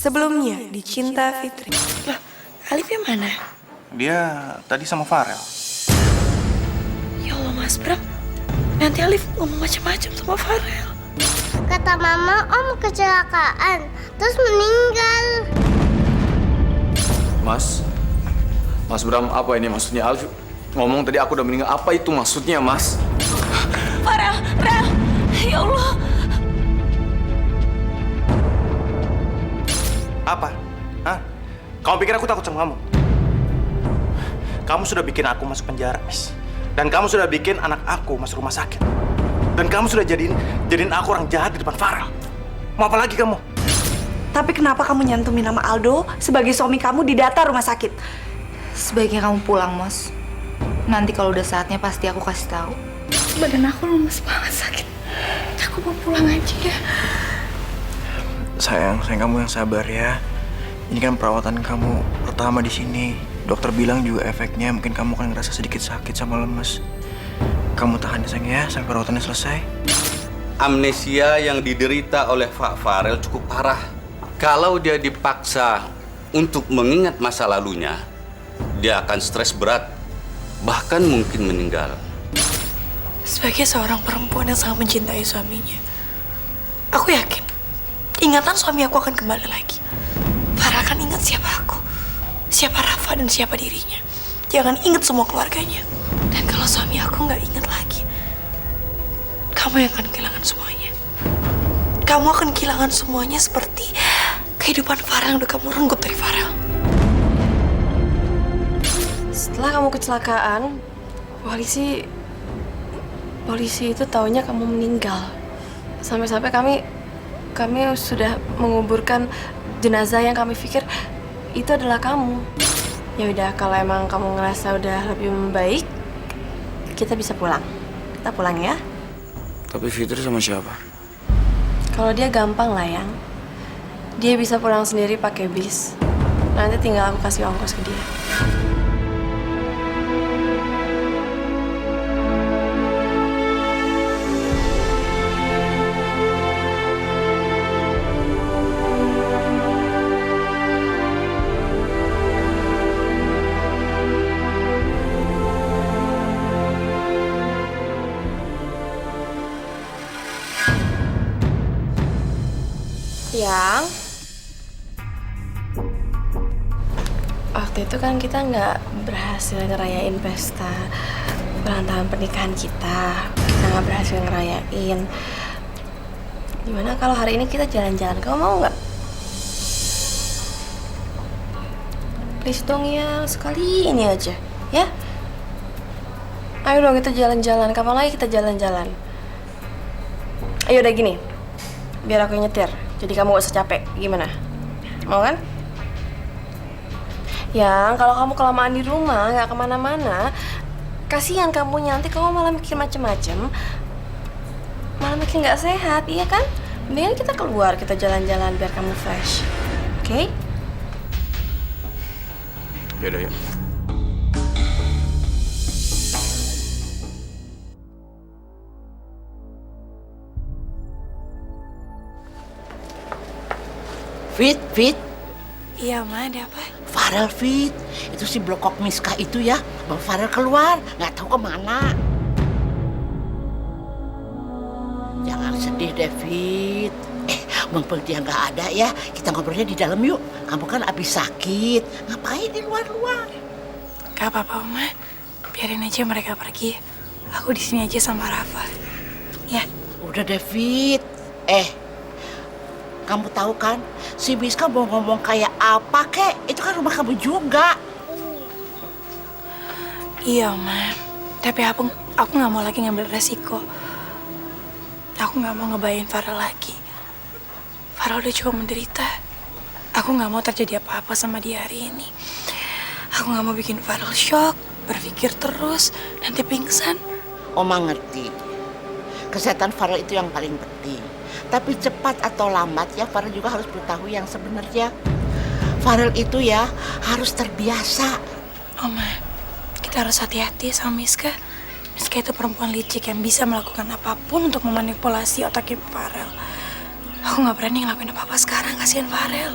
Sebelumnya di Cinta Fitri. Loh, Alif yang mana? Dia tadi sama Farel. Ya Allah Mas Bram, nanti Alif ngomong macam-macam sama Farel. Kata mama om kecelakaan, terus meninggal. Mas Bram, apa ini maksudnya? Alif ngomong tadi aku udah meninggal. Apa itu maksudnya, Mas? Farel, ya Allah. Apa? Hah? Kamu pikir aku takut sama kamu? Kamu sudah bikin aku masuk penjara, Miss. Dan kamu sudah bikin anak aku masuk rumah sakit. Dan kamu sudah jadiin aku orang jahat di depan Farel. Mau apa lagi kamu? Tapi kenapa kamu nyantumin nama Aldo sebagai suami kamu di data rumah sakit? Sebaiknya kamu pulang, Mas. Nanti kalau udah saatnya pasti aku kasih tahu. Badan aku lemes banget sakit. Aku mau pulang aja ya. Sayang kamu yang sabar ya. Ini kan perawatan kamu pertama di sini. Dokter bilang juga efeknya mungkin kamu akan ngerasa sedikit sakit sama lemes. Kamu tahan ya sayang ya sampai perawatannya selesai. Amnesia yang diderita oleh Pak Farel cukup parah. Kalau dia dipaksa untuk mengingat masa lalunya, dia akan stres berat, bahkan mungkin meninggal. Sebagai seorang perempuan yang sangat mencintai suaminya, aku yakin ingatan suami aku akan kembali lagi. Farah akan ingat siapa aku, siapa Rafa dan siapa dirinya. Dia akan ingat semua keluarganya. Dan kalau suami aku nggak ingat lagi, kamu yang akan kehilangan semuanya. Kamu akan kehilangan semuanya seperti kehidupan Farah yang udah kamu renggut dari Farah. Setelah kamu kecelakaan, polisi itu taunya kamu meninggal. Sampai-sampai kami sudah menguburkan jenazah yang kami pikir itu adalah kamu. Ya udah, kalau emang kamu ngerasa udah lebih membaik, kita bisa pulang. Kita pulang ya. Tapi Fitri sama siapa? Kalau dia gampang lah, Yang. Dia bisa pulang sendiri pakai bis. Nanti tinggal aku kasih ongkos ke dia. Yang waktu itu kan kita nggak berhasil ngerayain pesta ulang tahun pernikahan kita. Kita nggak berhasil ngerayain. Gimana kalau hari ini kita jalan-jalan? Kamu mau nggak? Please dong ya, sekali ini aja, ya? Ayo dong kita jalan-jalan. Kapan lagi kita jalan-jalan? Ayo udah gini, biar aku yang nyetir. Jadi kamu gak usah capek, gimana? Mau kan? Yang kalau kamu kelamaan di rumah, gak kemana-mana, kasihan kamu nanti kamu malah mikir macem-macem, malah makin gak sehat, iya kan? Mendingan kita keluar, kita jalan-jalan biar kamu fresh, oke? Yaudah, yuk. Fit. Iya, Ma, ada apa? Farel, Fit. Itu si Blokok Miska itu ya. Bang Farel keluar, nggak tahu kemana. Jangan sedih deh, Fit. Mumpung dia nggak ada ya, kita ngobrolnya di dalam yuk. Kamu kan abis sakit, ngapain di luar-luar? Gak apa-apa, Ma. Biarin aja mereka pergi. Aku di sini aja sama Rafa. Ya. Udah deh, Fit. Kamu tahu kan, si Miska mau ngomong kayak apa, kek? Itu kan rumah kamu juga. Iya, Ma. Tapi aku nggak mau lagi ngambil resiko. Aku nggak mau ngebayain Farah lagi. Farah udah cukup menderita. Aku nggak mau terjadi apa-apa sama dia hari ini. Aku nggak mau bikin Farah shock, berpikir terus, nanti pingsan. Oma ngerti. Kesehatan Farel itu yang paling penting. Tapi cepat atau lambat ya Farel juga harus beritahu yang sebenarnya. Farel itu ya harus terbiasa. Oma, kita harus hati-hati sama Miska. Miska itu perempuan licik yang bisa melakukan apapun untuk memanipulasi otaknya Farel. Aku nggak berani ngelakuin apa-apa sekarang, kasihan Farel.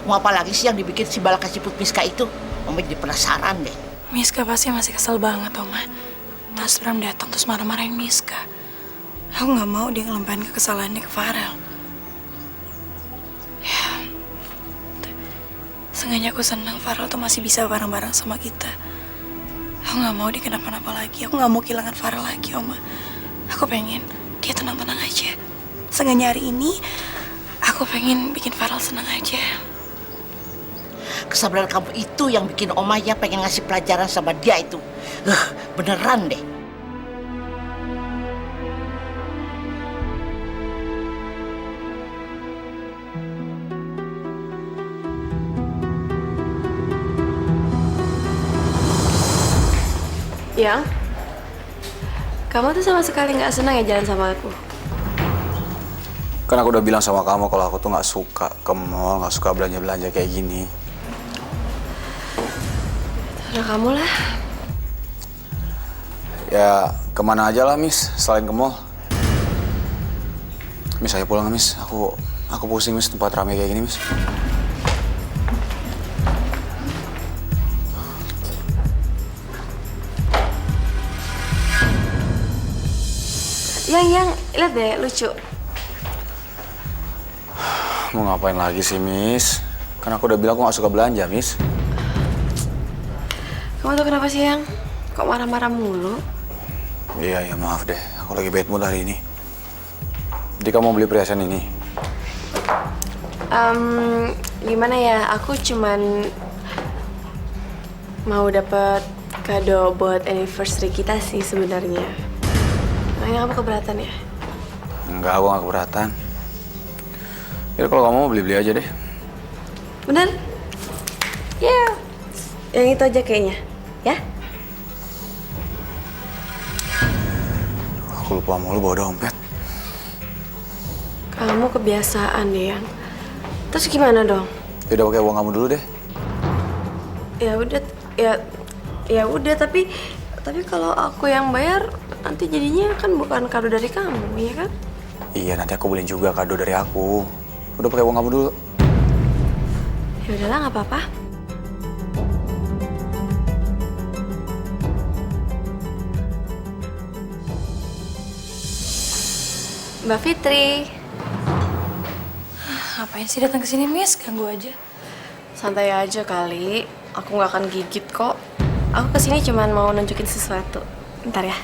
Mau apa lagi sih yang dibikin si Bala kasih put Miska itu? Mama jadi penasaran deh. Miska pasti masih kesel banget, Oma. Mas Bram datang terus marah-marahin Miska. Aku nggak mau dia ngelemparin kekesalannya ke Farel. Ya, seenggaknya aku senang Farel tuh masih bisa bareng-bareng sama kita. Aku nggak mau dia kenapa-napa lagi. Aku nggak mau kehilangan Farel lagi, Oma. Aku pengen dia tenang-tenang aja. Seenggaknya hari ini, aku pengen bikin Farel senang aja. Kesabaran kamu itu yang bikin Oma ya pengen ngasih pelajaran sama dia itu. Beneran deh. Yang, kamu tuh sama sekali nggak senang ya jalan sama aku. Kan aku udah bilang sama kamu kalau aku tuh nggak suka ke mall, nggak suka belanja-belanja kayak gini. Nah kamu lah. Ya kemana aja lah, Miss, selain ke mall. Miss, ayo pulang, Miss. Aku pusing, Miss, tempat ramai kayak gini, Miss. Yang, lihat deh, lucu. Mau ngapain lagi sih, Miss? Kan aku udah bilang aku nggak suka belanja, Miss. Kamu tuh kenapa sih, Yang? Kok marah-marah mulu? Iya, maaf deh. Aku lagi bad mood hari ini. Jadi kamu mau beli perhiasan ini? Gimana ya? Aku cuman mau dapet kado buat anniversary kita sih sebenarnya. Makanya kamu keberatan ya? Enggak, aku nggak keberatan. Ya kalau kamu mau beli-beli aja deh. Bener? Ya, yang itu aja kayaknya, ya? Aku lupa mulu bawa dompet. Kamu kebiasaan deh, Yang. Terus gimana dong? Ya udah pakai uang kamu dulu deh. Ya udah, tapi kalau aku yang bayar nanti jadinya kan bukan kado dari kamu, ya kan? Iya, nanti aku beliin juga kado dari aku. Udah pakai uang kamu dulu. Ya udahlah, nggak apa-apa. Mbak Fitri. Ngapain sih datang ke sini, Miss? Ganggu aja. Santai aja kali. Aku nggak akan gigit kok. Aku kesini cuma mau nunjukin sesuatu. Bentar ya.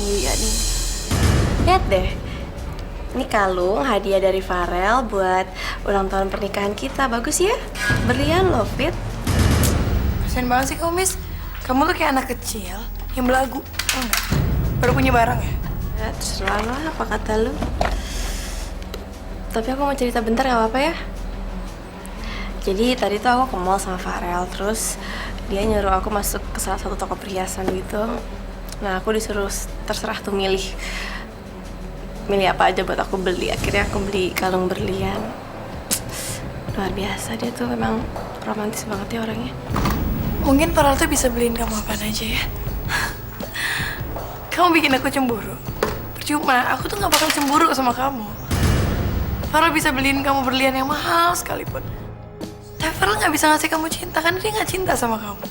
Iya nih. Lihat deh. Ini kalung hadiah dari Farel buat ulang tahun pernikahan kita. Bagus ya? Berlian loh, Fit. Kasian banget sih kamu, Miss. Kamu tuh kayak anak kecil yang belagu, tau nggak? Baru punya barang ya? Ya, terserah lah apa kata lu. Tapi aku mau cerita bentar gak apa-apa ya? Jadi tadi tuh aku ke mall sama Farel, terus dia nyuruh aku masuk ke salah satu toko perhiasan gitu. Nah, aku disuruh terserah tuh milih apa aja buat aku beli. Akhirnya aku beli kalung berlian. Luar biasa, dia tuh memang romantis banget ya orangnya. Mungkin Farel tuh bisa beliin kamu apaan aja ya? Kamu bikin aku cemburu. Percuma, aku tuh gak bakal cemburu sama kamu. Farel bisa beliin kamu berlian yang mahal sekalipun. Tapi Farel gak bisa ngasih kamu cinta, karena dia gak cinta sama kamu.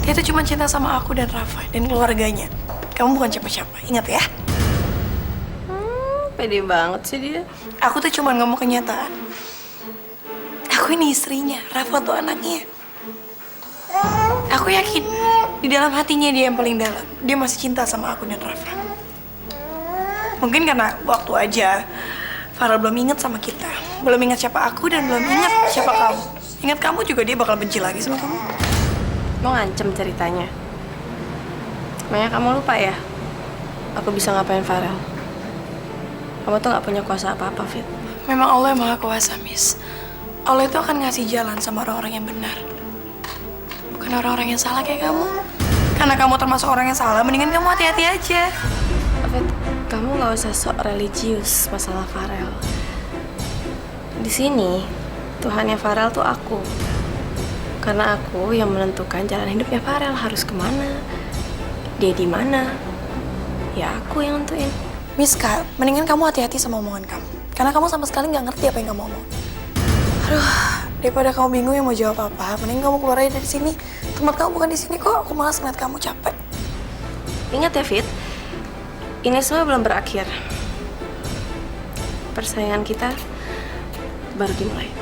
Dia tuh cuma cinta sama aku dan Rafa dan keluarganya. Kamu bukan siapa-siapa, ingat ya? Pede banget sih dia. Aku tuh cuma ngomong kenyataan. Aku ini istrinya, Rafa tuh anaknya. Aku yakin di dalam hatinya dia yang paling dalam. Dia masih cinta sama aku dan Rafa. Mungkin karena waktu aja Farel belum inget sama kita. Belum ingat siapa aku dan belum ingat siapa kamu. Ingat kamu juga dia bakal benci lagi sama kamu. Mau ngancem ceritanya. Makanya kamu lupa ya? Aku bisa ngapain Farel. Kamu tuh gak punya kuasa apa-apa, Fit. Memang Allah yang maha kuasa, Miss. Allah itu akan ngasih jalan sama orang-orang yang benar. Bukan orang-orang yang salah kayak kamu. Karena kamu termasuk orang yang salah, mendingan kamu hati-hati aja. Fit, kamu gak usah sok religius masalah Farel. Di sini, Tuhannya Farel tuh aku. Karena aku yang menentukan jalan hidupnya Farel harus kemana. Dia di mana. Ya aku yang nentuin. Miska, mendingan kamu hati-hati sama omongan kamu. Karena kamu sama sekali nggak ngerti apa yang kamu omong. Aduh, daripada kamu bingung yang mau jawab apa, mending kamu keluar aja dari sini. Tempat kamu bukan di sini kok. Aku malas ngeliat kamu capek. Ingat ya, Fit. Ini semua belum berakhir. Persaingan kita baru dimulai.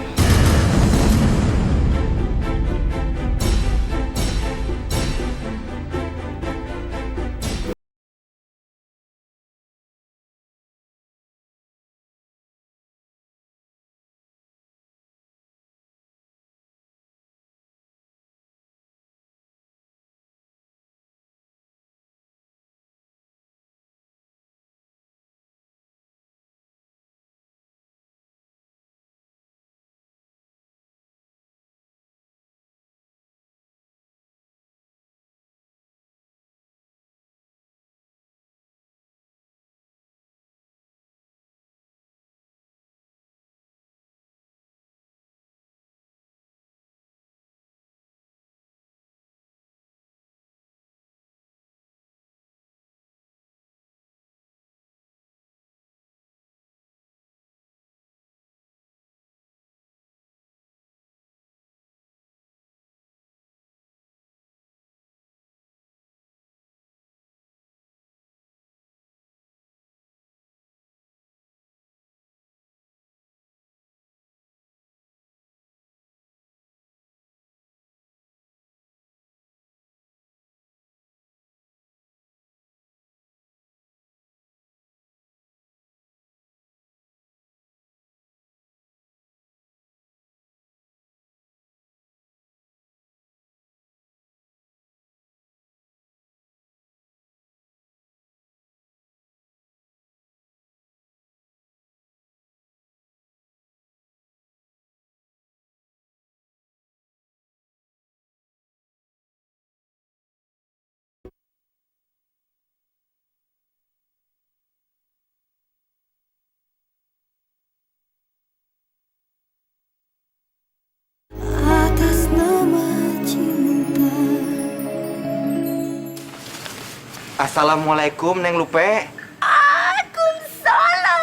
Assalamualaikum, Neng Lupe. Waalaikumsalam.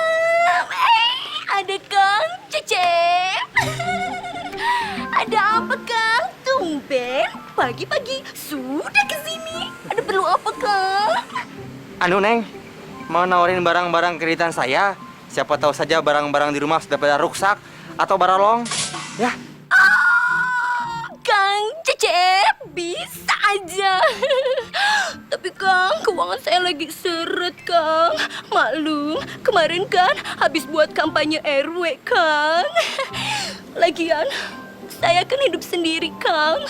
Ada Kang Cecep. Ada apa Kang? Tumben pagi-pagi sudah ke sini. Ada perlu apa Kang? Anu Neng, mau nawarin barang-barang kreditan saya. Siapa tahu saja barang-barang di rumah sudah pada rusak atau baralong. Ya. Kang Cecep, bisa aja. Tapi Kang, keuangan saya lagi seret Kang. Maklum, kemarin kan habis buat kampanye RW Kang. Lagian, saya kan hidup sendiri Kang.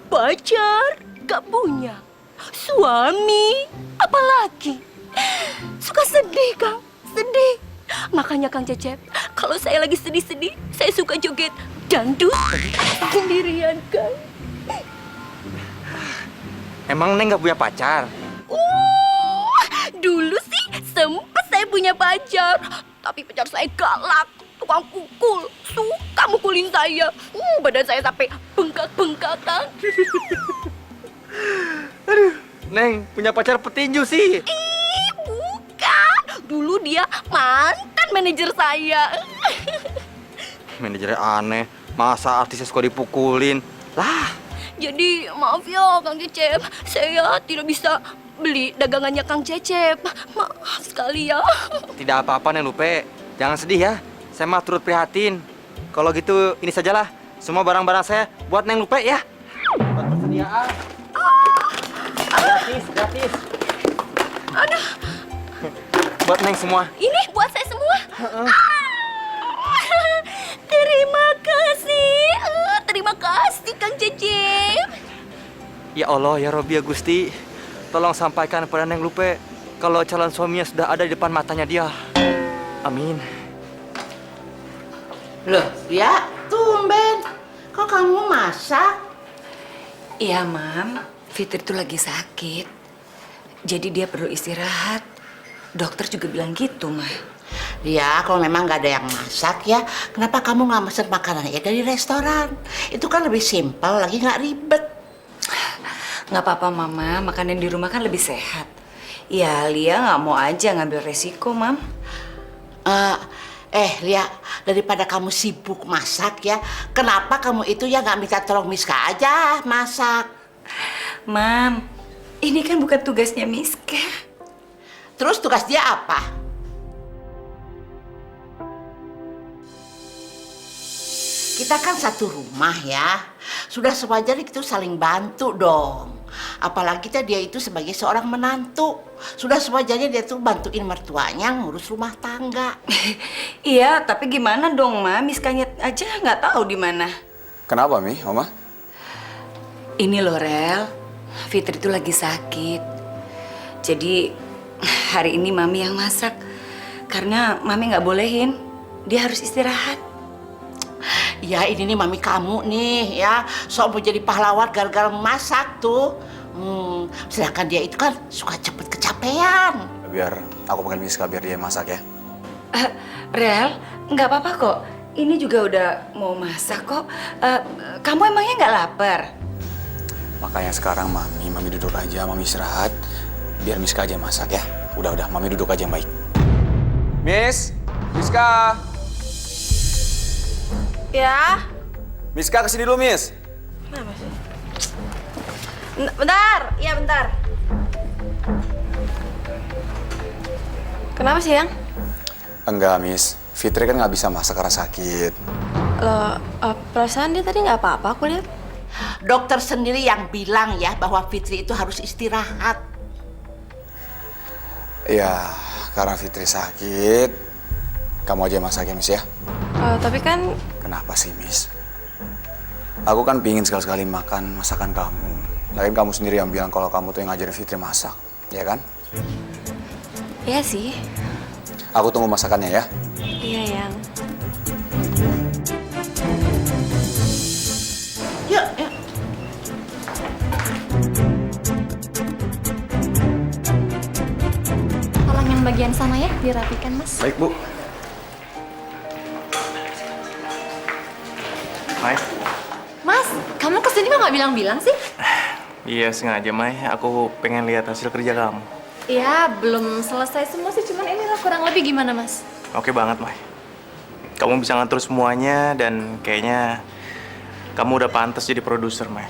Pacar, gak punya. Suami, apalagi. Suka sedih Kang, sedih. Makanya Kang Cecep, kalau saya lagi sedih-sedih, saya suka joget dangdut sendirian Kang. Emang Neng nggak punya pacar? Dulu sih sempat saya punya pacar, tapi pacar saya galak, tukang pukul, suka mukulin saya. Badan saya sampai bengkak-bengkak Kang. Aduh, Neng punya pacar petinju sih. Bukan, dulu dia mantan manajer saya. Manajernya aneh, masa artisnya suka dipukulin? Lah. Jadi maaf ya Kang Cecep, saya tidak bisa beli dagangannya Kang Cecep. Maaf sekali ya. Tidak apa-apa Neng Lupe, jangan sedih ya. Saya mah turut prihatin. Kalau gitu ini sajalah, semua barang-barang saya buat Neng Lupe ya. Buat persediaan. Gratis, gratis. Aduh. Buat Neng semua. Ini buat saya semua. Terima kasih. Terima kasih Kang Cecep. Ya Allah, ya Robi, ya Gusti. Tolong sampaikan pada Neng Lupe kalau calon suaminya sudah ada di depan matanya dia. Amin. Loh, ya, tumben. Kok kamu masak? Iya, Mam. Fitri tuh lagi sakit. Jadi dia perlu istirahat. Dokter juga bilang gitu, Mah. Ya, kalau memang nggak ada yang masak ya, kenapa kamu nggak pesen makanannya dari restoran? Itu kan lebih simpel, lagi nggak ribet. Nggak apa-apa, Mama. Makanan di rumah kan lebih sehat. Ya, Lia nggak mau aja ngambil resiko, Mam. Lia, daripada kamu sibuk masak ya, kenapa kamu itu ya nggak minta tolong Miska aja masak? Mam, ini kan bukan tugasnya Miska. Terus tugas dia apa? Kita kan satu rumah ya, sudah sewajarnya kita saling bantu dong. Apalagi dia itu sebagai seorang menantu, sudah sewajarnya dia tuh bantuin mertuanya ngurus rumah tangga. Iya, tapi gimana dong, Ma? Miskanya aja nggak tahu di mana. Kenapa, Mi, Oma? Ini loh, Rel. Fitri itu lagi sakit. Jadi hari ini Mami yang masak. Karena Mami nggak bolehin. Dia harus istirahat. Ya ini nih mami kamu nih ya, sok mau jadi pahlawan gara-gara masak tuh. Sedangkan dia itu kan suka cepet kecapean. Biar aku panggil Miska biar dia masak ya. Rel, nggak apa-apa kok. Ini juga udah mau masak kok. Kamu emangnya nggak lapar? Makanya sekarang Mami duduk aja, Mami istirahat. Biar Miska aja masak ya. Udah, Mami duduk aja yang baik. Miska. Ya? Miska kesini dulu, Miss. Kenapa sih? Bentar, iya bentar. Kenapa sih, Yang? Enggak, Miss. Fitri kan nggak bisa masak karena sakit. Loh, perasaan dia tadi nggak apa-apa aku lihat. Dokter sendiri yang bilang ya bahwa Fitri itu harus istirahat. Ya, karena Fitri sakit, kamu aja masak ya, Miss ya. Tapi kan... Kenapa sih, Miss? Aku kan pingin sekali-sekali makan masakan kamu. Lagian kamu sendiri yang bilang kalau kamu tuh yang ngajarin Fitri masak, ya kan? Iya sih. Aku tunggu masakannya ya. Iya, Yang. Yuk. Tolong yang bagian sana ya, dirapikan, Mas. Baik, Bu. Mai. Mas, kamu kesini kok nggak bilang-bilang sih? Iya sengaja, Mai. Aku pengen lihat hasil kerja kamu. Ya, belum selesai semua sih, cuman inilah kurang lebih gimana, Mas? Oke banget, Mai. Kamu bisa ngatur semuanya dan kayaknya kamu udah pantas jadi produser, Mai.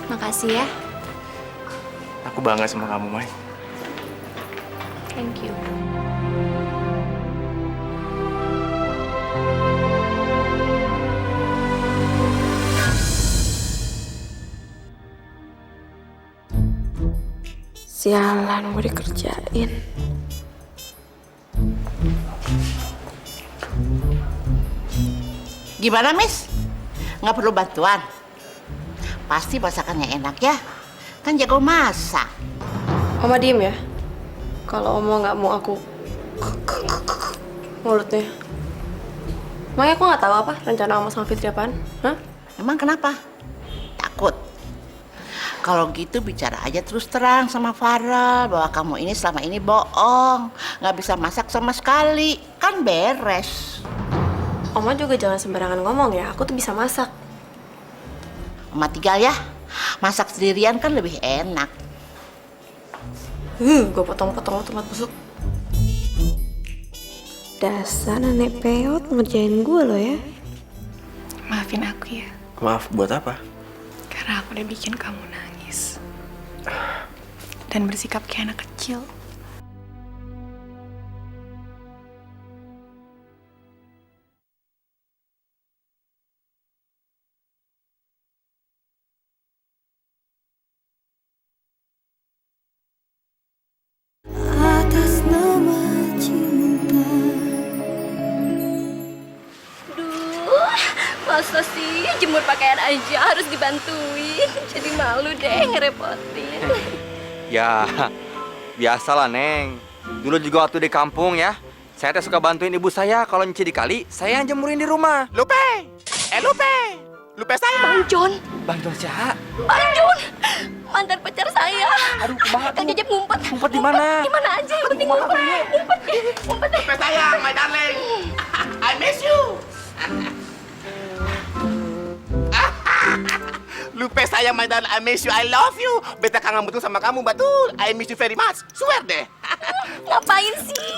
Makasih ya. Aku bangga sama kamu, Mai. Thank you. Sialan, mau dikerjain. Gimana, Miss? Nggak perlu bantuan? Pasti masakannya enak ya? Kan jago masak. Oma diem ya? Kalau Oma nggak mau aku... mulutnya. Makanya aku nggak tahu apa rencana Oma sama Fitri apaan. Hah? Emang kenapa? Takut? Kalau gitu bicara aja terus terang sama Farel bahwa kamu ini selama ini bohong, nggak bisa masak sama sekali, kan beres. Oma juga jangan sembarangan ngomong ya, aku tuh bisa masak. Oma tinggal ya, masak sendirian kan lebih enak. Gue potong-potong tomat busuk. Dasar nenek peot ngerjain gue loh ya. Maafin aku ya, Maaf, buat apa? karena aku udah bikin kamu nangis. Dan bersikap kayak anak kecil. Atas nama cinta. Duh, masa sih jemur pakaian aja harus dibantuin? Jadi malu deh ngerepotin. Ya, biasalah, Neng. Dulu juga waktu di kampung ya, saya teh suka bantuin ibu saya kalau nyuci di kali, saya yang jemurin di rumah. Lupe! Lupe saya! Bang John, Bang John siapa? Bang John, mantan pacar saya. Aduh, kumaha Kang Jajak ngumpet. Ngumpet di mana? Di mana aja, yang penting ngumpet. Ngumpet deh. Lupe sayang, my darling. I miss you. Lupe saya! sayang my darling, I miss you, I love you. Beta kangen betul sama kamu, betul. I miss you very much, swear deh. Ngapain sih?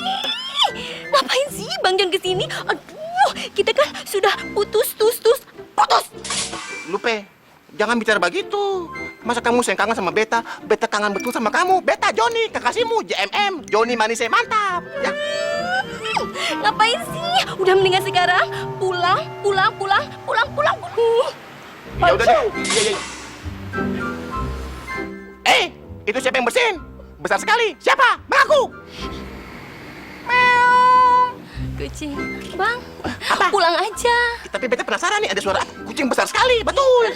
Ngapain sih Bang John kesini? Aduh, kita kan sudah putus. Lupe, jangan bicara begitu. Masa kamu sayang kangen sama Beta? Beta kangen betul sama kamu. Beta Johnny, kekasihmu, JMM. Johnny manisnya mantap. Ya. Ngapain sih? Udah mendingan sekarang pulang. Ya udah deh. Iya. Itu siapa yang bersin? Besar sekali. Siapa? Mengaku. Kucing. Bang, pulang aja. Tapi Beta penasaran nih, ada suara kucing besar sekali. Betul.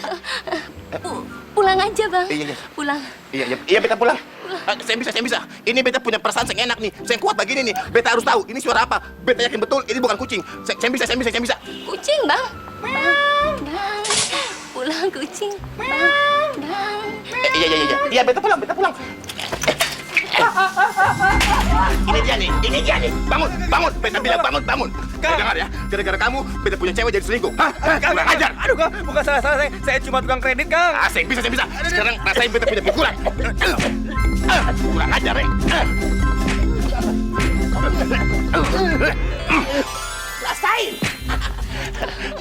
Pulang aja, Bang. Iya. Pulang. Iya, Beta pulang. Saya bisa. Ini Beta punya perasaan yang enak nih. Saya kuat begini nih. Beta harus tahu ini suara apa. Beta yakin betul ini bukan kucing. Saya bisa. Kucing, Bang. Bang. Pulang kucing. Bang. Iya, Beta pulang. Ini dia nih. Bangun. Beta bilang bangun. Dengar ya. Gara-gara kamu, Beta punya cewek jadi selingkuh. Kurang ajar. Aduh, Kang, bukan salah saya. Saya cuma tukang kredit, Kang. Saya bisa. Sekarang rasain Beta punya pukulan. Kurang ajar, Rasain.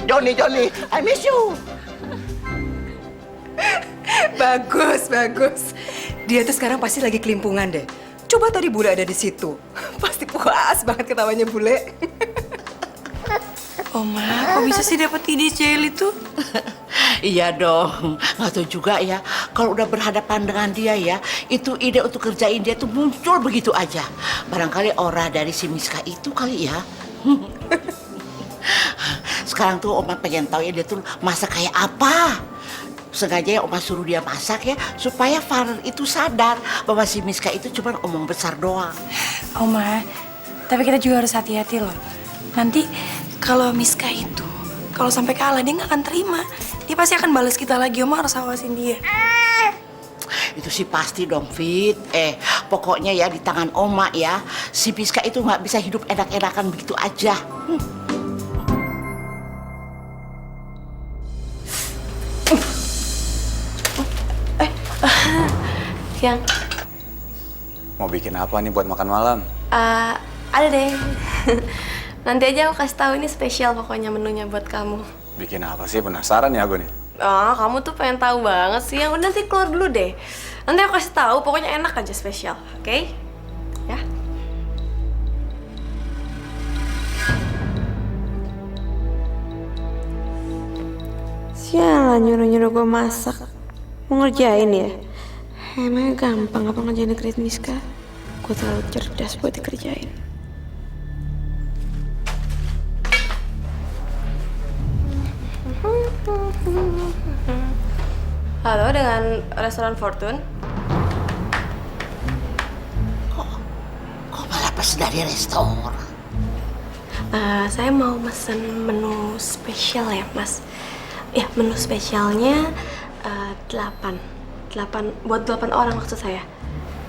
Johnny, I miss you. Bagus. Dia tuh sekarang pasti lagi kelimpungan deh. Coba tadi bule ada di situ. Pasti puas banget ketawanya bule. Oma, kok bisa sih dapet ide Cel itu? Iya dong, nggak tahu juga ya. Kalau udah berhadapan dengan dia ya, itu ide untuk kerjain dia tuh muncul begitu aja. Barangkali aura dari si Miska itu kali ya. Sekarang tuh Oma pengen tahu ya dia tuh masak kayak apa. Sengaja ya Oma suruh dia masak ya, supaya Farel itu sadar bahwa si Miska itu cuma omong besar doang. Oma, tapi kita juga harus hati-hati loh. Nanti kalau Miska itu, kalau sampai kalah dia nggak akan terima. Dia pasti akan balas kita lagi. Oma harus awasin dia. Itu sih pasti dong, Fit. Pokoknya ya di tangan Oma ya, si Miska itu nggak bisa hidup enak-enakan begitu aja. Yang Mau bikin apa nih buat makan malam? ada deh. Nanti aja aku kasih tahu, ini spesial pokoknya menunya buat kamu. Bikin apa sih? Penasaran ya aku nih. Kamu tuh pengen tahu banget sih. Yang udah nanti keluar dulu deh. Nanti aku kasih tahu, pokoknya enak aja spesial, oke? Ya. Sialan nyuruh-nyuruh gue masak. Mau ngerjain ya? Emangnya gampang apa ngerjain kredit Miska? Gue terlalu cerdas buat dikerjain. Halo, dengan restoran Fortune. Kok malah pesen dari restoran? Saya mau mesen menu spesial ya, Mas. Ya, menu spesialnya 8 buat 8 orang maksud saya.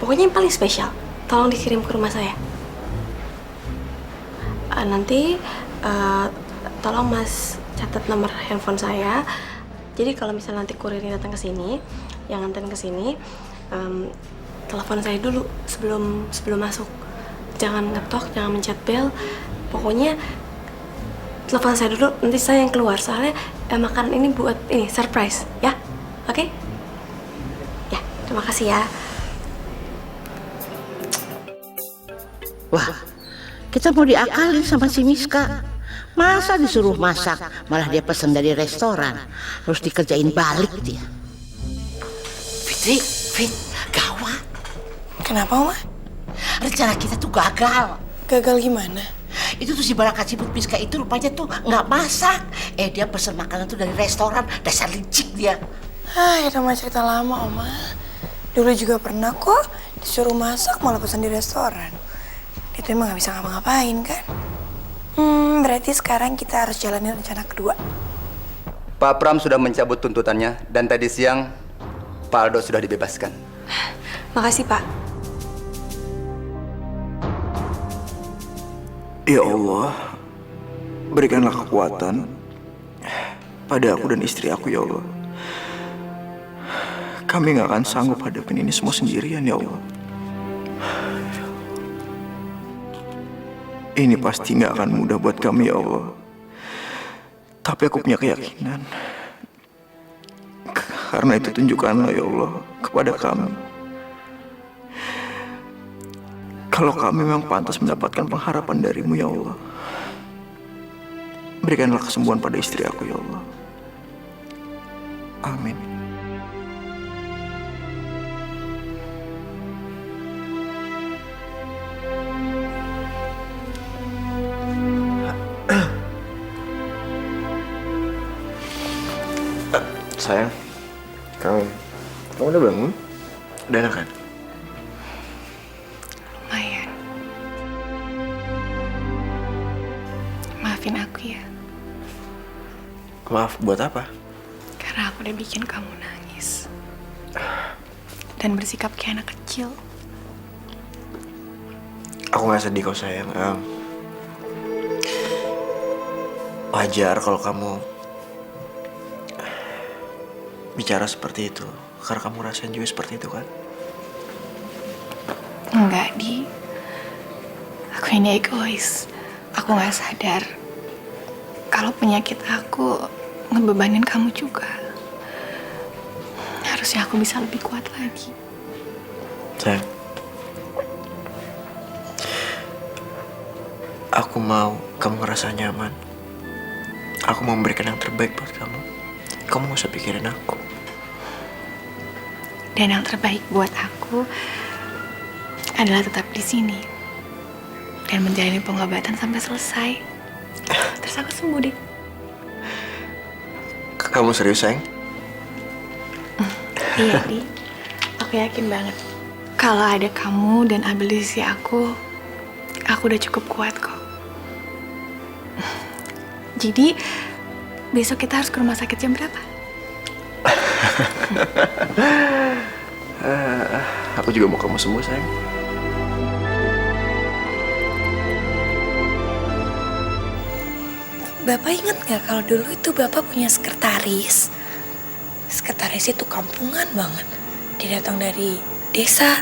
Pokoknya yang paling spesial. Tolong dikirim ke rumah saya. Nanti tolong Mas catat nomor handphone saya. Jadi kalau misalnya nanti kurirnya datang ke sini, yang nganterin ke sini, telepon saya dulu sebelum masuk. Jangan ngetok, jangan mencet bel. Pokoknya telepon saya dulu, nanti saya yang keluar. Soalnya makanan ini buat ini surprise, ya? Oke? Ya, terima kasih ya. Wah, kita mau diakalin sama si Miska. Masa disuruh masak, malah dia pesen dari restoran. Terus dikerjain balik dia. Fit, gawat. Kenapa, Oma? Rencana kita tuh gagal. Gagal gimana? Itu tuh si Baraka Cibut Miska itu rupanya tuh nggak masak. Dia pesen makanan tuh dari restoran. Dasar licik dia. Itu mah cerita lama, Oma. Dulu juga pernah kok disuruh masak malah pesan di restoran. Itu emang nggak bisa ngapa-ngapain kan? Berarti sekarang kita harus jalanin rencana kedua. Pak Pram sudah mencabut tuntutannya dan tadi siang Pak Aldo sudah dibebaskan. Makasih, Pak. Ya Allah, berikanlah kekuatan pada aku dan istri aku, ya Allah. Kami nggak akan sanggup hadapin ini semua sendirian, ya Allah. Ini pasti nggak akan mudah buat kami, ya Allah. Tapi aku punya keyakinan. Karena itu tunjukkanlah, ya Allah, kepada kami. Kalau kami memang pantas mendapatkan pengharapan darimu, ya Allah. Berikanlah kesembuhan pada istri aku, ya Allah. Amin. Sayang, kamu udah bangun? Udah enak kan? Lumayan. Maafin aku ya, Maaf, buat apa? karena aku udah bikin kamu nangis. Dan bersikap kayak anak kecil. Aku nggak sedih kok, sayang. Wajar kalau kamu bicara seperti itu, karena kamu rasain juga seperti itu kan? Enggak, Di. Aku ini egois. Aku gak sadar kalau penyakit aku ngebebanin kamu juga. Harusnya aku bisa lebih kuat lagi. Sayang, aku mau kamu ngerasa nyaman. Aku mau memberikan yang terbaik buat kamu. Kamu gak usah pikirin aku. Dan yang terbaik buat aku adalah tetap di sini dan menjalani pengobatan sampai selesai. Terus aku sembuh deh. Kamu serius, sayang? Iya, Di. Aku yakin banget. Kalau ada kamu dan Abel di sisi aku udah cukup kuat kok. Jadi, besok kita harus ke rumah sakit jam berapa? Aku juga mau kamu sembuh, sayang. Bapak ingat nggak kalau dulu itu Bapak punya sekretaris? Sekretaris itu kampungan banget. Dia datang dari desa,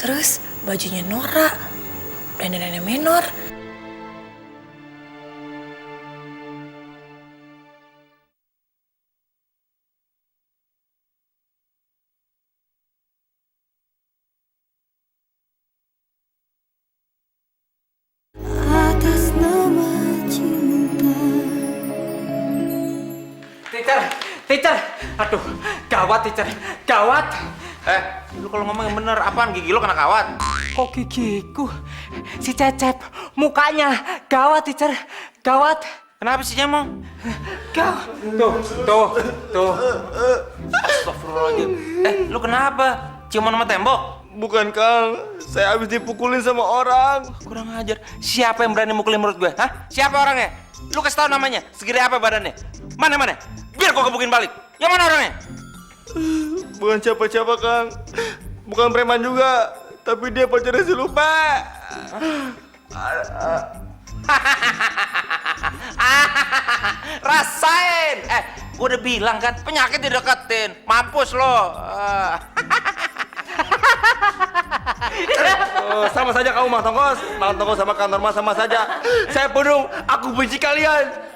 terus bajunya norak, dandanannya menor. Atas nama cinta. Teacher, aduh, gawat teacher, gawat. Lu kalau ngomong yang bener, apaan gigi lu kena kawat? Kok gigiku? Si Cecep, mukanya gawat teacher, gawat. Kenapa sih Cemong? Gawat. Tuh. Astagfirullahaladzim. Lu kenapa? Ciuman sama tembok? Bukan, Kang. Saya habis dipukulin sama orang. Kurang ajar. Siapa yang berani mukulin menurut gue? Hah? Siapa orangnya? Lu kasih tau namanya. Segede apa badannya? Mana? Biar gua gebukin balik. Yang mana orangnya? Bukan siapa-siapa, Kang. Bukan preman juga. Tapi dia pacarnya si Lupa. Rasain! Gua udah bilang kan, penyakit dideketin. Mampus lo. Sama saja kamu, Mang Tongkos. Mang Tongkos sama Kang Norma sama saja. Saya penuh, aku benci kalian.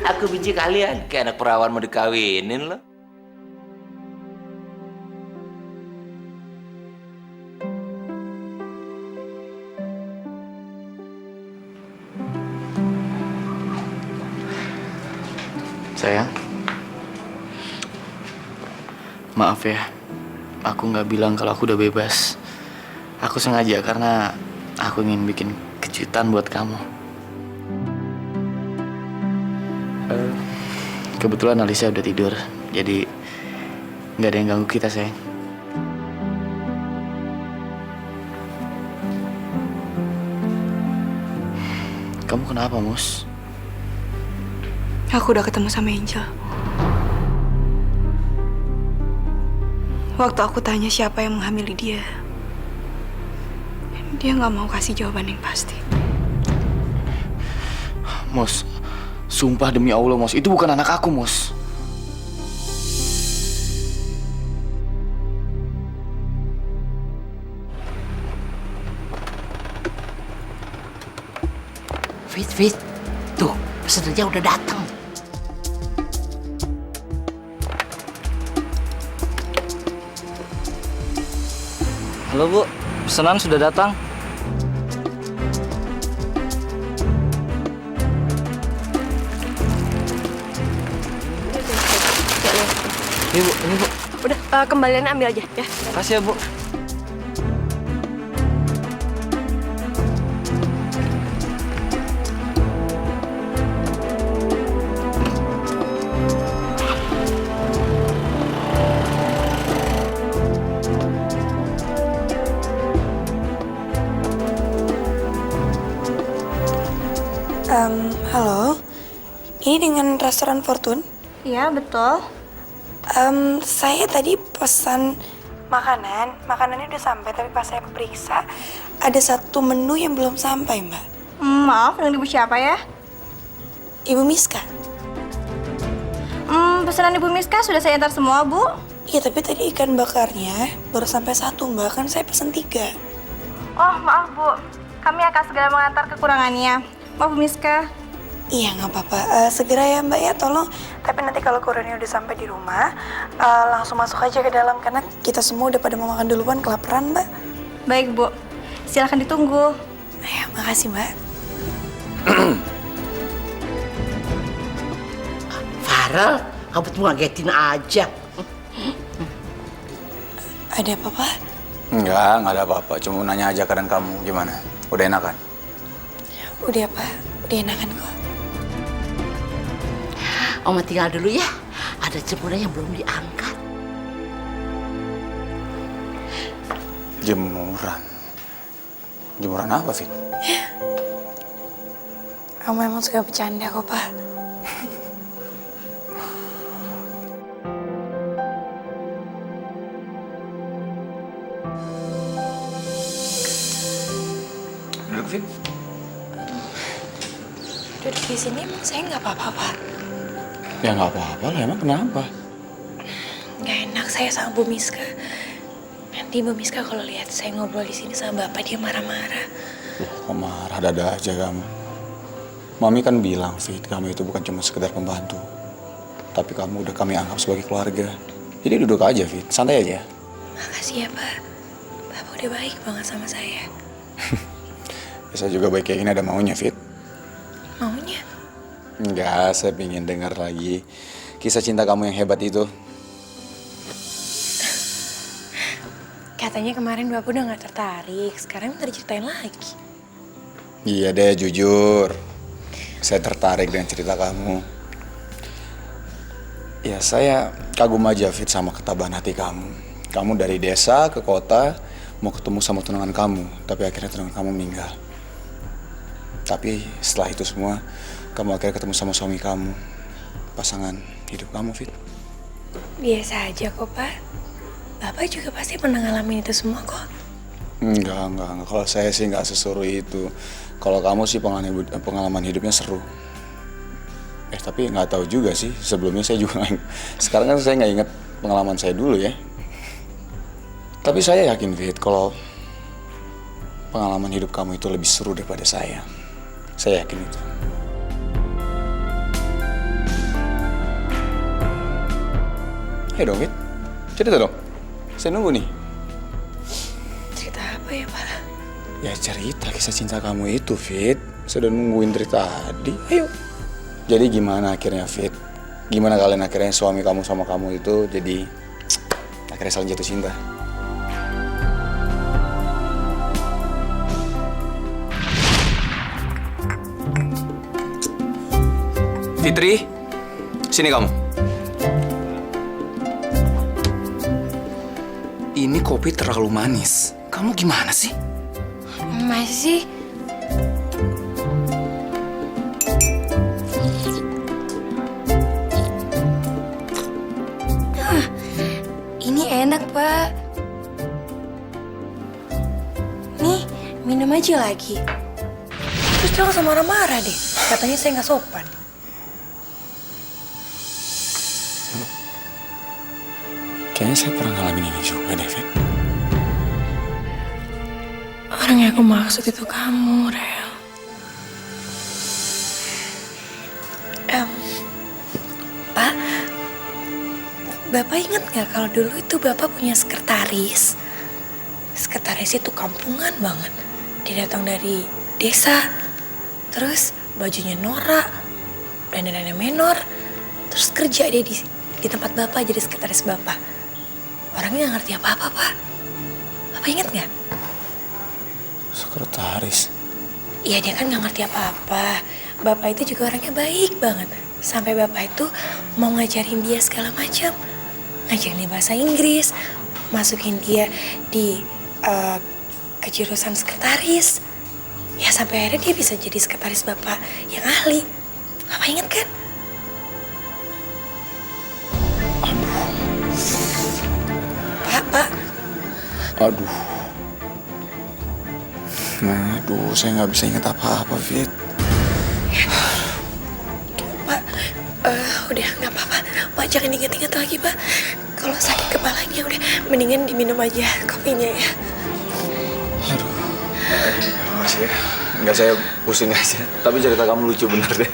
Aku benci kalian. Kayak anak perawan mau dikawinin lo. Sayang, maaf ya, aku nggak bilang kalau aku udah bebas. Aku sengaja karena aku ingin bikin kejutan buat kamu. Kebetulan Alisa udah tidur, jadi nggak ada yang ganggu kita, sayang. Kamu kenapa, Mus? Aku udah ketemu sama Angel. Waktu aku tanya siapa yang menghamili dia nggak mau kasih jawaban yang pasti. Mus, sumpah demi Allah, Mus, itu bukan anak aku, Mus. Fit, tuh pesenannya udah datang. Halo Bu, pesanan sudah datang. Ini Bu, ini Bu. Udah, kembaliannya ambil aja ya. Makasih ya Bu. Halo, ini dengan restoran Fortune? Iya, betul. Saya tadi pesan makanannya udah sampai, tapi pas saya periksa ada satu menu yang belum sampai, Mbak. Maaf, dengan Ibu siapa ya? Ibu Miska. Pesanan Ibu Miska sudah saya antar semua, Bu. Iya, tapi tadi ikan bakarnya baru sampai 1, Mbak. Kan saya pesan 3. Oh, maaf, Bu. Kami akan segera mengantar kekurangannya. Maaf, Bu Miska. Iya, nggak apa-apa. Segera ya, Mbak ya, tolong. Tapi nanti kalau kurirnya udah sampai di rumah, langsung masuk aja ke dalam karena kita semua udah pada mau makan duluan, kelaparan, Mbak. Baik, Bu. Silahkan ditunggu. Ayo, makasih, Mbak. Farel, kamu tuh ngagetin aja. Ada apa-apa? Enggak ada apa-apa. Cuma nanya aja keadaan kamu gimana. Udah enakan? Udah, Pak. Udah enakan kok. Oma tinggal dulu ya. Ada jemuran yang belum diangkat. Jemuran? Jemuran apa, Fit? Kamu emang suka bercanda kok, Pak. Duduk, Fit. Duduk di sini emang saya nggak apa-apa, Pak. Ya nggak apa-apa lah, emang kenapa? Nggak enak saya sama Bu Miska. Nanti Bu Miska kalau lihat saya ngobrol di sini sama Bapak, dia marah-marah. Kok marah dada aja kamu? Mami kan bilang, Fit, kamu itu bukan cuma sekedar pembantu. Tapi kamu udah kami anggap sebagai keluarga. Jadi duduk aja, Fit. Santai aja. Makasih ya, Pak. Bapak udah baik banget sama saya. Saya juga baik kayak gini ada maunya, Fit. Maunya? Enggak, saya pengen dengar lagi kisah cinta kamu yang hebat itu. Katanya kemarin Bapak udah nggak tertarik. Sekarang minta diceritain lagi. Iya deh, jujur. Saya tertarik dengan cerita kamu. Ya, saya kagum aja, Fit, sama ketabahan hati kamu. Kamu dari desa ke kota, mau ketemu sama tunangan kamu. Tapi akhirnya tunangan kamu meninggal. Tapi setelah itu semua, kamu akhirnya ketemu sama suami kamu. Pasangan hidup kamu, Fit. Biasa aja kok, Pak. Bapak juga pasti pernah ngalamin itu semua kok. Enggak. Kalau saya sih nggak seseru itu. Kalau kamu sih pengalaman hidupnya seru. Tapi nggak tahu juga sih. Sebelumnya saya juga sekarang kan saya nggak ingat pengalaman saya dulu ya. Tapi saya yakin, Fit, kalau pengalaman hidup kamu itu lebih seru daripada saya. Saya yakin itu. Ayo dong, Fit. Cerita dong. Saya nunggu nih. Cerita apa ya, Pak? Ya cerita kisah cinta kamu itu, Fit. Saya udah nungguin dari tadi. Ayo. Jadi gimana akhirnya, Fit? Gimana kalian akhirnya suami kamu sama kamu itu jadi akhirnya saling jatuh cinta? Fitri, sini kamu. Ini kopi terlalu manis. Kamu gimana sih? Masih. Ini enak, Pak. Nih, minum aja lagi. Terus jangan sama marah-marah deh. Katanya saya nggak sopan. Kayaknya saya pernah ngalamin ini juga, David. Orang yang aku maksud itu kamu, Rel. Pak, Bapak ingat nggak kalau dulu itu Bapak punya sekretaris? Sekretaris itu kampungan banget. Dia datang dari desa, terus bajunya norak, dandanannya menor, terus kerja dia di tempat Bapak jadi sekretaris Bapak. Orangnya nggak ngerti apa-apa, Pak. Bapak ingat nggak? Sekretaris? Iya, dia kan nggak ngerti apa-apa. Bapak itu juga orangnya baik banget. Sampai Bapak itu mau ngajarin dia segala macam. Ngajarin dia bahasa Inggris, masukin dia di kejurusan sekretaris. Ya sampai akhirnya dia bisa jadi sekretaris Bapak yang ahli. Bapak ingat kan? Pak. Aduh. Aduh, saya nggak bisa ingat apa-apa, Fit. Pak, udah nggak apa-apa. Pak jangan ingat-ingat lagi, Pak. Kalau sakit kepalanya udah mendingan diminum aja kopinya ya. Aduh. Makasih ya. Nggak, saya pusing aja. Tapi cerita kamu lucu bener deh.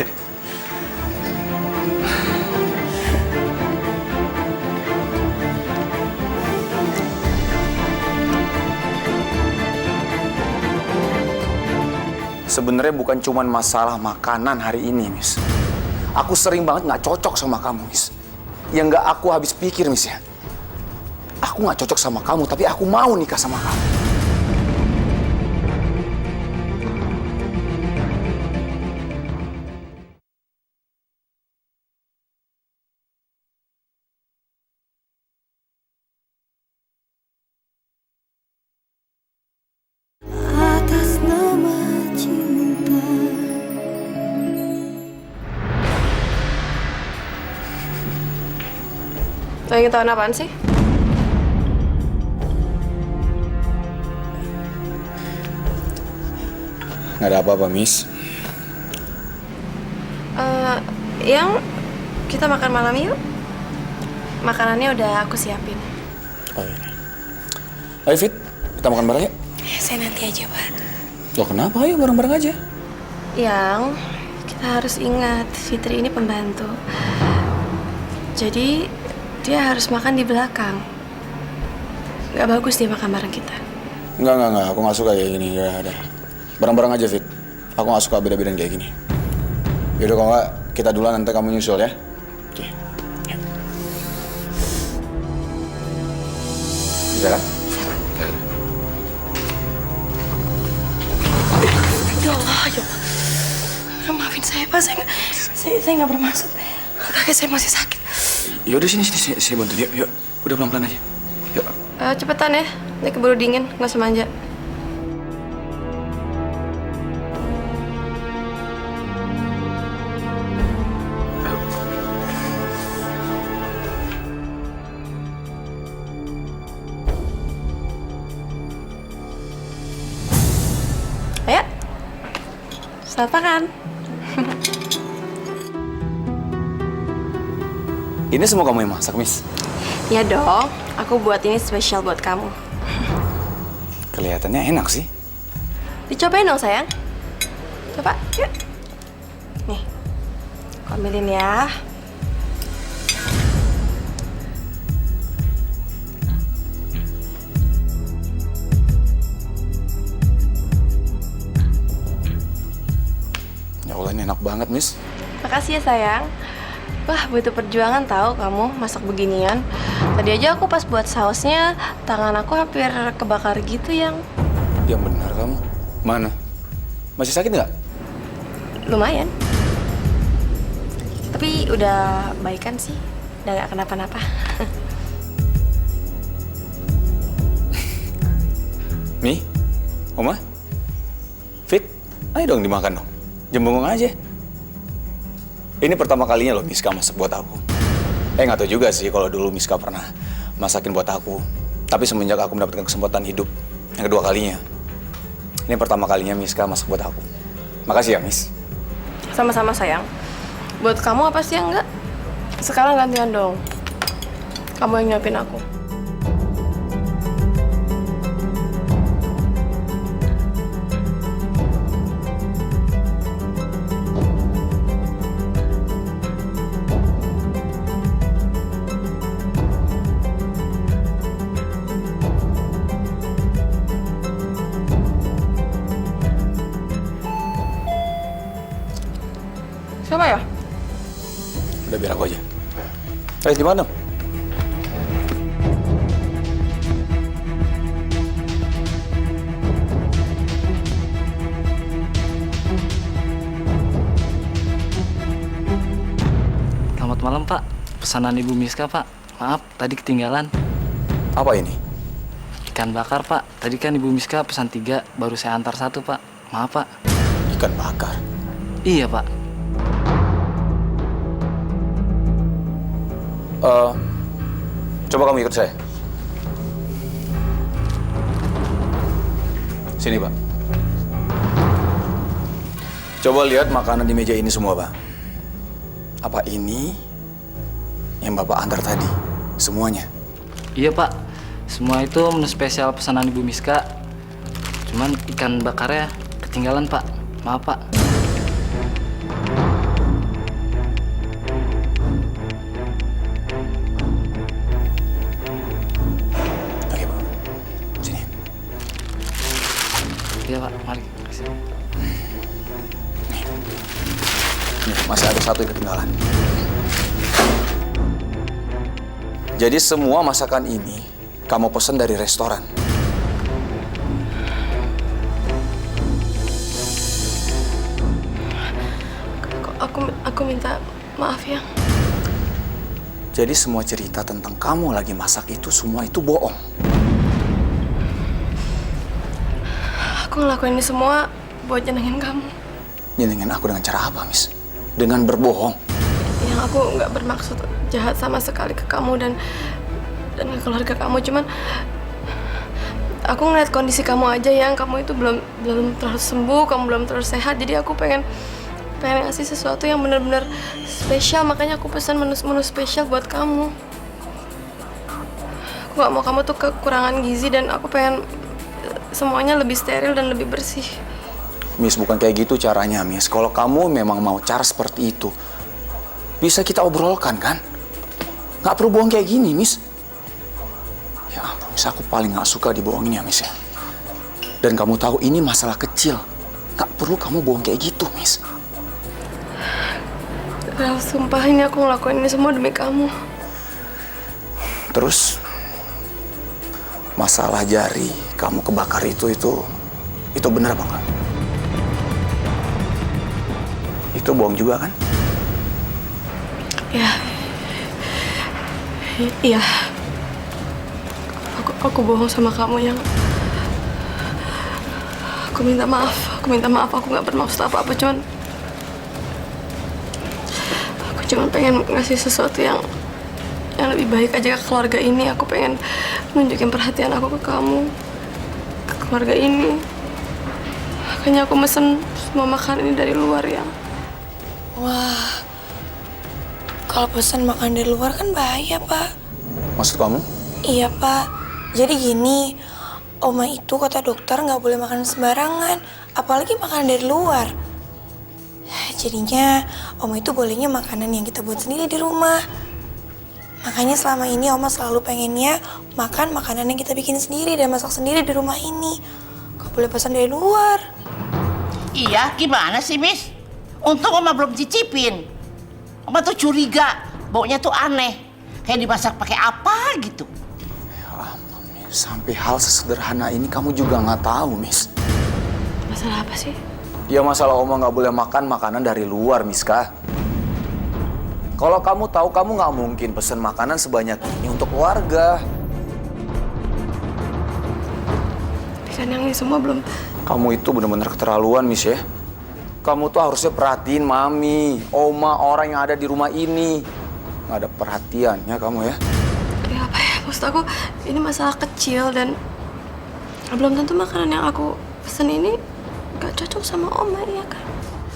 Sebenarnya bukan cuma masalah makanan hari ini, Miss. Aku sering banget nggak cocok sama kamu, Miss. Yang nggak aku habis pikir, Miss ya. Aku nggak cocok sama kamu, tapi aku mau nikah sama kamu. Atas nama cinta. Lagi tahun apaan sih? Nggak ada apa-apa, Miss. Yang kita makan malam yuk. Makanannya udah aku siapin. Oh, iya. Ayo, Fit. Kita makan bareng ya? Saya nanti aja, Pak. Loh, kenapa? Ayo bareng-bareng aja. Yang kita harus ingat, Fitri ini pembantu. Jadi dia harus makan di belakang. Gak bagus dia makan bareng kita. Enggak. Aku nggak suka kayak gini. Udah. Bareng-bareng aja, Fit. Aku nggak suka beda-bedaan kayak gini. Yaudah, kalau nggak, kita duluan, nanti kamu nyusul ya. Oke. Ya. Bisa kan? Ya Allah. Maafin saya, Pak. Saya nggak bermaksud. Kaki saya masih sakit. Yaudah, sini. Saya bantu. Yuk. Udah pelan-pelan aja. Yuk. Cepetan ya, ini keburu dingin, nggak usah manja. Ayo, selamat makan. Ini semua kamu yang masak, Miss? Ya dong, aku buat ini spesial buat kamu. Kelihatannya enak sih. Dicobain dong sayang. Coba, yuk. Nih, aku ambilin ya. Ya Allah, ini enak banget, Miss. Makasih ya sayang. Wah, butuh perjuangan tahu kamu masak beginian. Tadi aja aku pas buat sausnya, tangan aku hampir kebakar gitu yang. Yang benar kamu. Mana? Masih sakit nggak? Lumayan. Tapi udah baikan sih. Udah nggak kenapa-napa. Mi? Oma? Fit? Ayo dong dimakan dong. Jembungong aja. Ini pertama kalinya loh Miska masak buat aku. Nggak tahu juga sih kalau dulu Miska pernah masakin buat aku. Tapi semenjak aku mendapatkan kesempatan hidup yang kedua kalinya. Ini pertama kalinya Miska masak buat aku. Makasih ya, Miss. Sama-sama sayang. Buat kamu apa sih yang enggak? Sekarang gantian dong. Kamu yang nyuapin aku. Siapa ya? Udah biar aku aja. Di mana? Selamat malam, Pak. Pesanan Ibu Miska, Pak. Maaf, tadi ketinggalan. Apa ini? Ikan bakar, Pak. Tadi kan Ibu Miska pesan 3, baru saya antar 1, Pak. Maaf, Pak. Ikan bakar? Iya, Pak. Coba kamu ikut saya. Sini, Pak. Coba lihat makanan di meja ini semua, Pak. Apa ini yang Bapak antar tadi? Semuanya? Iya, Pak. Semua itu menu spesial pesanan Ibu Miska. Cuman ikan bakarnya ketinggalan, Pak. Maaf, Pak. Oke, Pak. Sini. Iya, Pak. Mari. Kasih. Nih, masih ada 1 yang ketinggalan. Jadi semua masakan ini kamu pesan dari restoran. Aku minta maaf ya. Jadi semua cerita tentang kamu lagi masak itu semua itu bohong. Aku ngelakuin ini semua buat nyenengin kamu. Nyenengin aku dengan cara apa, Miss? Dengan berbohong. Yang aku nggak bermaksud jahat sama sekali ke kamu dan ke keluarga kamu. Cuman aku ngeliat kondisi kamu aja yang kamu itu belum terlalu sembuh, kamu belum terlalu sehat. Jadi aku pengen ngasih sesuatu yang benar-benar spesial. Makanya aku pesan menu spesial buat kamu. Aku nggak mau kamu tuh kekurangan gizi dan aku pengen semuanya lebih steril dan lebih bersih. Miss, bukan kayak gitu caranya, Miss. Kalau kamu memang mau cara seperti itu, bisa kita obrolkan, kan? Nggak perlu bohong kayak gini, Miss. Ya ampun, Miss, aku paling nggak suka dibohongin ya, Miss, ya. Dan kamu tahu ini masalah kecil. Nggak perlu kamu bohong kayak gitu, Miss. Rel, sumpah ini aku ngelakuin ini semua demi kamu. Terus, masalah jari kamu kebakar itu benar apa enggak? Itu bohong juga, kan? Ya. Iya. Aku bohong sama kamu yang. Aku minta maaf. Aku nggak bermaksud apa-apa, aku cuma pengen ngasih sesuatu yang lebih baik aja ke keluarga ini. Aku pengen nunjukin perhatian aku ke kamu, ke keluarga ini. Makanya aku mesen semua makanan ini dari luar ya. Wah, kalau pesan makan dari luar kan bahaya, Pak. Maksud kamu? Iya, Pak. Jadi gini, Oma itu kata dokter nggak boleh makan sembarangan, apalagi makan dari luar. Jadinya Oma itu bolehnya makanan yang kita buat sendiri di rumah. Makanya selama ini Oma selalu pengennya makan makanan yang kita bikin sendiri dan masak sendiri di rumah ini. Gak boleh pesan dari luar. Iya, gimana sih, Miss? Untung Oma belum cicipin. Oma tuh curiga, baunya tuh aneh. Kayak dimasak pakai apa gitu. Ya ampun, Miss. Sampai hal sesederhana ini kamu juga nggak tahu, Miss. Masalah apa sih? Ya masalah Oma nggak boleh makan makanan dari luar, Miska. Kalau kamu tahu, kamu nggak mungkin pesen makanan sebanyak ini untuk keluarga. Tapi kan yang ini semua belum. Kamu itu benar-benar keterlaluan, Miss, ya. Kamu tuh harusnya perhatiin Mami, Oma, orang yang ada di rumah ini. Nggak ada perhatiannya kamu, ya. Ya apa ya, maksud aku ini masalah kecil dan belum tentu makanan yang aku pesen ini gak cocok sama Oma, ya kan?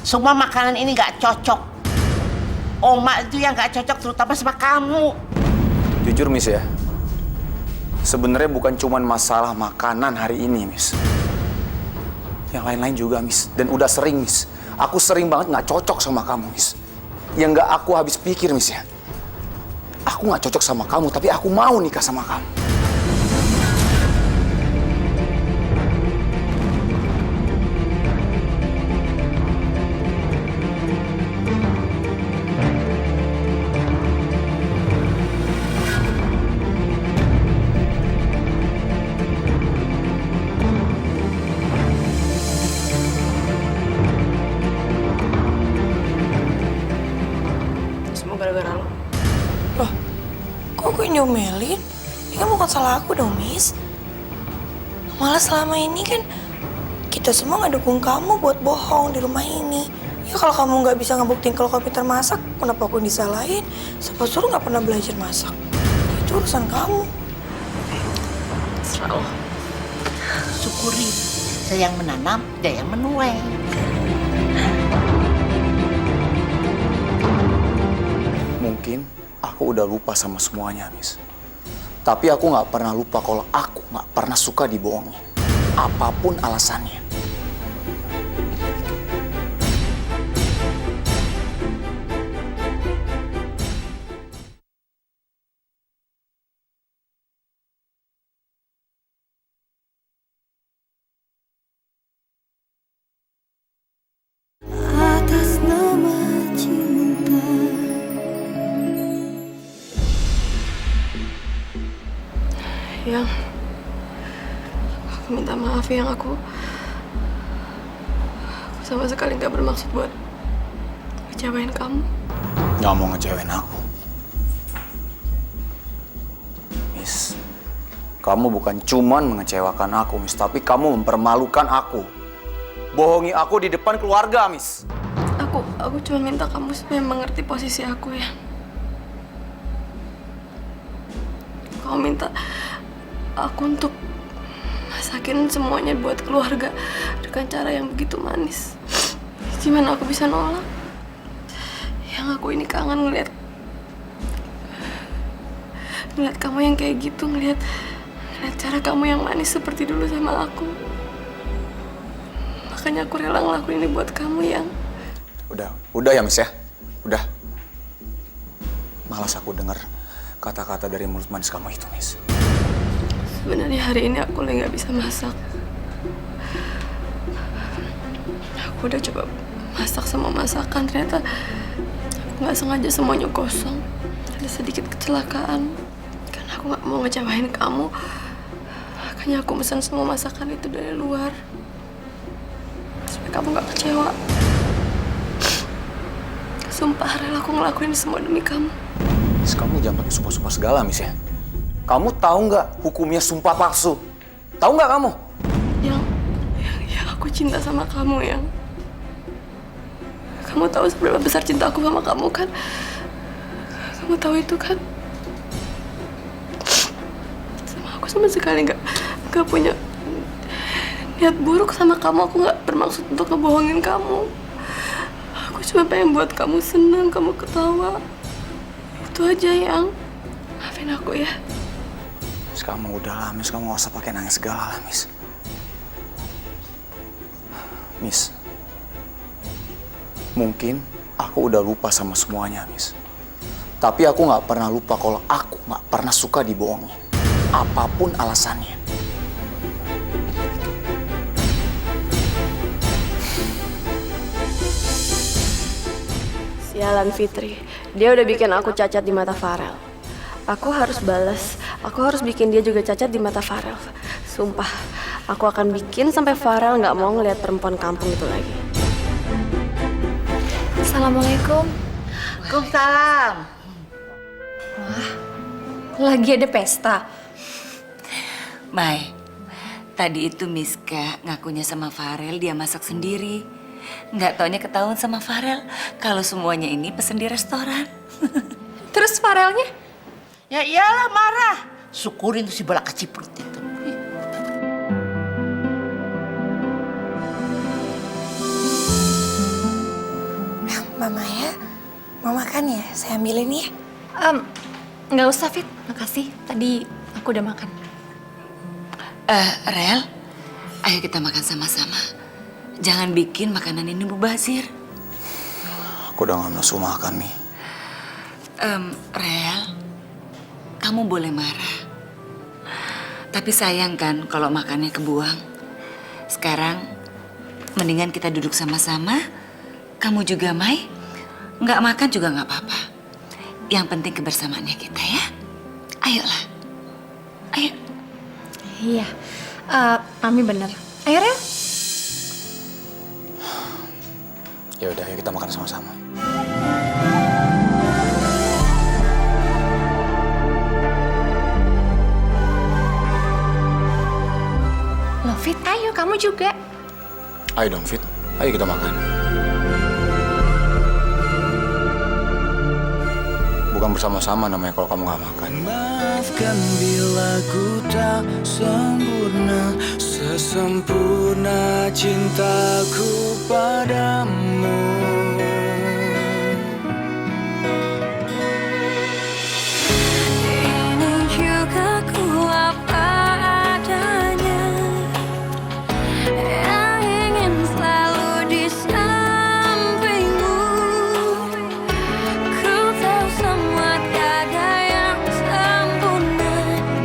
Semua makanan ini gak cocok. Oma itu yang gak cocok terutama sama kamu. Jujur, Miss, ya. Sebenarnya bukan cuma masalah makanan hari ini, Miss. Yang lain-lain juga, Miss. Dan udah sering, Miss. Aku sering banget nggak cocok sama kamu, Miss. Yang nggak aku habis pikir, Miss, ya. Aku nggak cocok sama kamu, tapi aku mau nikah sama kamu. diomelin? Ini kan bukan salah aku dong, Miss. Malah selama ini kan kita semua nggak dukung kamu buat bohong di rumah ini. Ya kalau kamu nggak bisa ngebuktiin kalau kamu pintar masak, kenapa aku disalahin? Siapa suruh nggak pernah belajar masak? Itu urusan kamu. Terserah lo. Syukuri, saya yang menanam, dia yang menuai. Mungkin aku udah lupa sama semuanya, Miss. Tapi aku nggak pernah lupa kalau aku nggak pernah suka dibohongi. Apapun alasannya. Atas nama cinta. Yang aku minta maaf yang aku sama sekali nggak bermaksud buat ngecewain kamu. Nggak mau ngecewain aku. Miss, kamu bukan cuman mengecewakan aku, Miss, tapi kamu mempermalukan aku. Bohongi aku di depan keluarga, Miss. Aku cuma minta kamu supaya mengerti posisi aku ya. Kamu minta aku untuk masakin semuanya buat keluarga dengan cara yang begitu manis. Gimana aku bisa nolak? Yang aku ini kangen ngeliat kamu yang kayak gitu, ngeliat cara kamu yang manis seperti dulu sama aku. Makanya aku rela ngelakuin ini buat kamu yang. Udah ya, Miss ya. Udah. Malas aku dengar kata-kata dari mulut manis kamu itu, Miss. Sebenarnya hari ini aku lagi nggak bisa masak. Aku udah coba masak semua masakan, ternyata aku nggak sengaja semuanya kosong. Ada sedikit kecelakaan. Karena aku nggak mau ngecewain kamu, makanya aku pesan semua masakan itu dari luar supaya kamu nggak kecewa. Sumpah, rela aku ngelakuin semua demi kamu. Miss, kamu jangan pakai sumpah-sumpah segala, Miss ya. Kamu tahu nggak hukumnya sumpah palsu? Tahu nggak kamu? Yang aku cinta sama kamu, yang kamu tahu seberapa besar cinta aku sama kamu kan? Kamu tahu itu kan? Sama aku sama sekali nggak punya niat buruk sama kamu. Aku nggak bermaksud untuk ngebohongin kamu. Aku cuma pengen buat kamu senang, kamu ketawa. Itu aja, yang maafin aku ya. Miss, kamu udahlah, Miss. Kamu nggak usah pakai nangis segala lah, Miss. Miss, mungkin aku udah lupa sama semuanya, Miss. Tapi aku nggak pernah lupa kalau aku nggak pernah suka dibohongi. Apapun alasannya. Sialan Fitri, dia udah bikin aku cacat di mata Farel. Aku harus balas, aku harus bikin dia juga cacat di mata Farel. Sumpah, aku akan bikin sampai Farel nggak mau ngelihat perempuan kampung itu lagi. Assalamualaikum. Waalaikumsalam. Wah, lagi ada pesta. Mai, tadi itu Miska ngakunya sama Farel dia masak sendiri. Nggak taunya ketahuan sama Farel kalau semuanya ini pesen di restoran. Terus Farelnya? Ya iyalah marah. Syukurin tuh si bola keciprut itu. Mbak Maya, mau makan ya? Saya ambilin ya. Nggak usah, Fit. Makasih. Tadi aku udah makan. Rel, ayo kita makan sama-sama. Jangan bikin makanan ini mubazir. Aku udah nggak nafsu makan, Mi. Rel, kamu boleh marah. Tapi sayang kan kalau makannya kebuang. Sekarang, mendingan kita duduk sama-sama. Kamu juga, Mai. Nggak makan juga nggak apa-apa. Yang penting kebersamaannya kita ya. Ayolah. Ayo. Iya, Mami bener. Ayo, Rel. Ya udah, ayo kita makan sama-sama. juga. Ayo dong, Fit. Ayo kita makan. Bukan bersama-sama namanya kalau kamu nggak makan. Maafkan bila ku tak sempurna, sesempurna cintaku padamu. Ini juga ku apa adanya, yang ingin selalu di sampingmu. Ku tahu semua tiada yang sempurna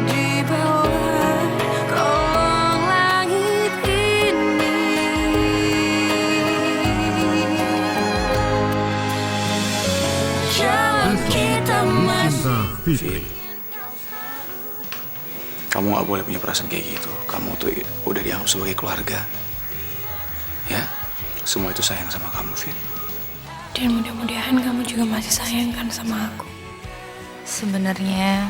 di bawah kolong langit ini. Jangan kita masih. Kamu nggak boleh punya perasaan kayak gitu. Kamu tuh udah dianggap sebagai keluarga. Ya, semua itu sayang sama kamu, Fit. Dan mudah-mudahan kamu juga masih sayang kan sama aku. Sebenarnya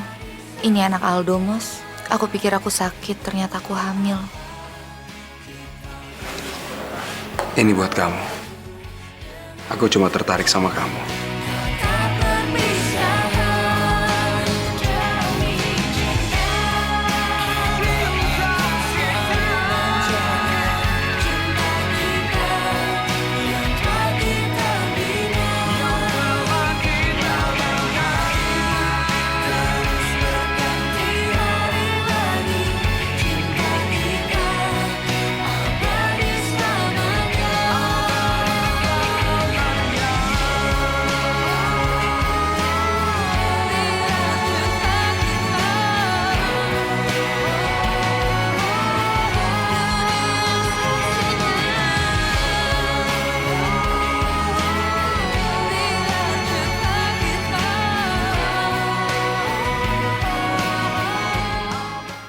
ini anak Aldo, Mos. Aku pikir aku sakit, ternyata aku hamil. Ini buat kamu. Aku cuma tertarik sama kamu.